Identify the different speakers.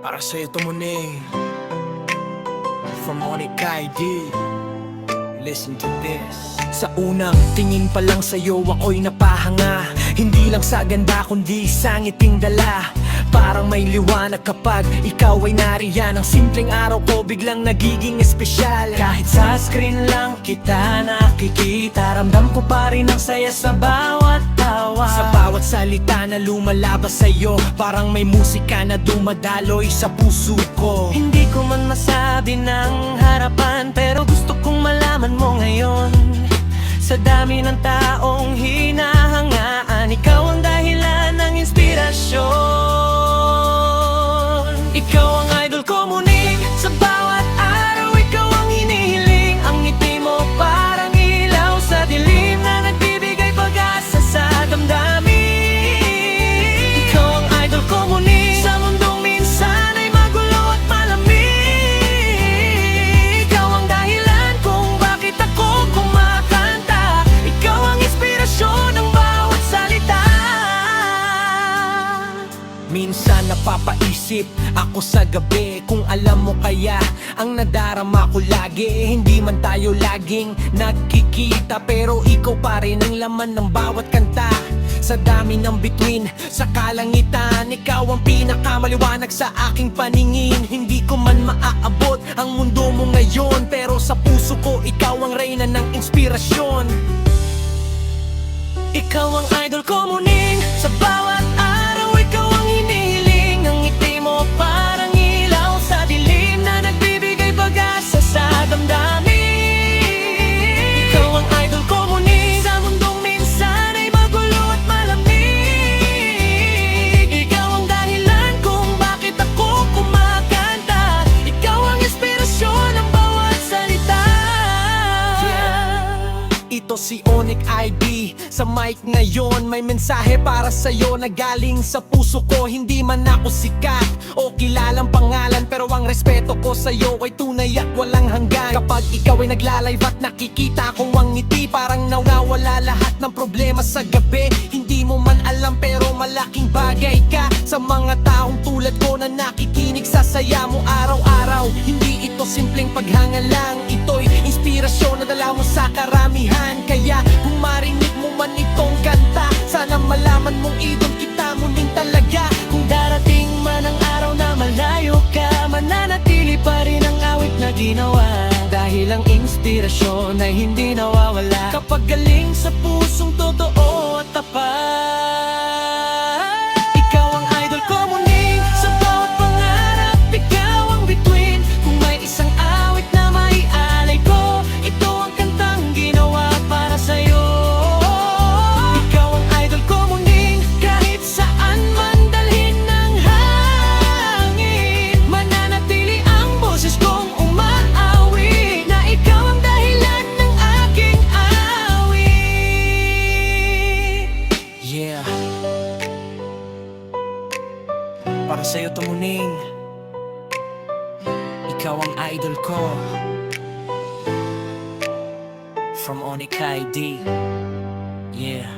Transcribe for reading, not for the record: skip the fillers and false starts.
Speaker 1: Para sa'yo tumuning from Monicay D. Listen to this. Sa unang tingin pa lang sa'yo ako'y napahanga. Hindi lang sa ganda kundi sa ngiting dala. Parang may liwanag kapag ikaw ay nariyan. Ang simpleng araw ko biglang nagiging espesyal. Kahit sa screen lang kita nakikita, ramdam ko pa rin ang saya sa bawat tawa. Sa bawat salita na lumalabas sa'yo, parang may musika na dumadaloy sa puso ko. Hindi ko man masabi ng harapan, pero gusto kong malaman mo ngayon. Sa dami ng taong hinahangaan, ikaw ang dahilan ng inspirasyon. Ikaw ang idol ko muning, sa bawat araw ikaw ang hinihiling. Ang ngiti mo parang ilaw sa dilim na nagbibigay pag-asa sa damdamin. Ikaw ang idol ko muning, sa mundong minsan ay magulo at malamig. Ikaw ang dahilan kung bakit ako kumakanta. Ikaw ang inspirasyon ng bawat salita. Minsan napapaisip ako sa gabi, kung alam mo kaya ang nadarama ko lagi. Hindi man tayo laging nagkikita, pero ikaw pa rin ang laman ng bawat kanta. Sa dami ng bituin, sa kalangitan, ikaw ang pinakamaliwanag sa aking paningin. Hindi ko man maaabot ang mundo mo ngayon, pero sa puso ko ikaw ang reyna ng inspirasyon. Ikaw ang idol ko muning, sa bawat araw ikaw ang hinihiling. Ang ngiti mo parang ilaw sa dilim na nagbibigay pag-asa sa damdamin. Ikaw ang idol ko muning, sa mundong minsan ay magulo at malamig. Ikaw ang dahilan kung bakit ako kumakanta. Ikaw ang inspirasyon ng bawat salita. Ito si Onyx ID sa mic ngayon. May mensahe para sa'yo na galing sa puso ko. Hindi man ako sikat o kilalang pangalan, pero ang respeto ko sa'yo ay tunay at walang hanggan. Kapag ikaw ay nagla-live at nakikita ko ang ngiti, parang nawawala lahat ng problema sa gabi. Hindi mo man alam pero malaking bagay ka sa mga taong tulad ko na nakikinig sa saya mo araw-araw. Hindi ito simpleng paghanga lang, ito'y inspirasyon na dala mo sa karamihan. Kaya kung marinig mo man itong kanta, sana malaman mong idol kita muning talaga. Kung darating man ang araw na malayo ka, mananatili pa rin ang awit na ginawa. Dahil ang inspirasyon ay hindi nawawala kapag galing sa pusong totoo at tapat. Ikaw ang idol ko muning, sa bawat pangarap ikaw ang bituin. Kung may isang awit na maialay ko, ito ang kantang ginawa para sa'yo. Ikaw ang idol ko muning, kahit saan man dalhin ng hangin, mananatili ang boses kong umaawi, na ikaw ang dahilan ng aking awit. Yeah, para sa'yo tumuning, ikaw ang idol ko from Onyx ID. Yeah.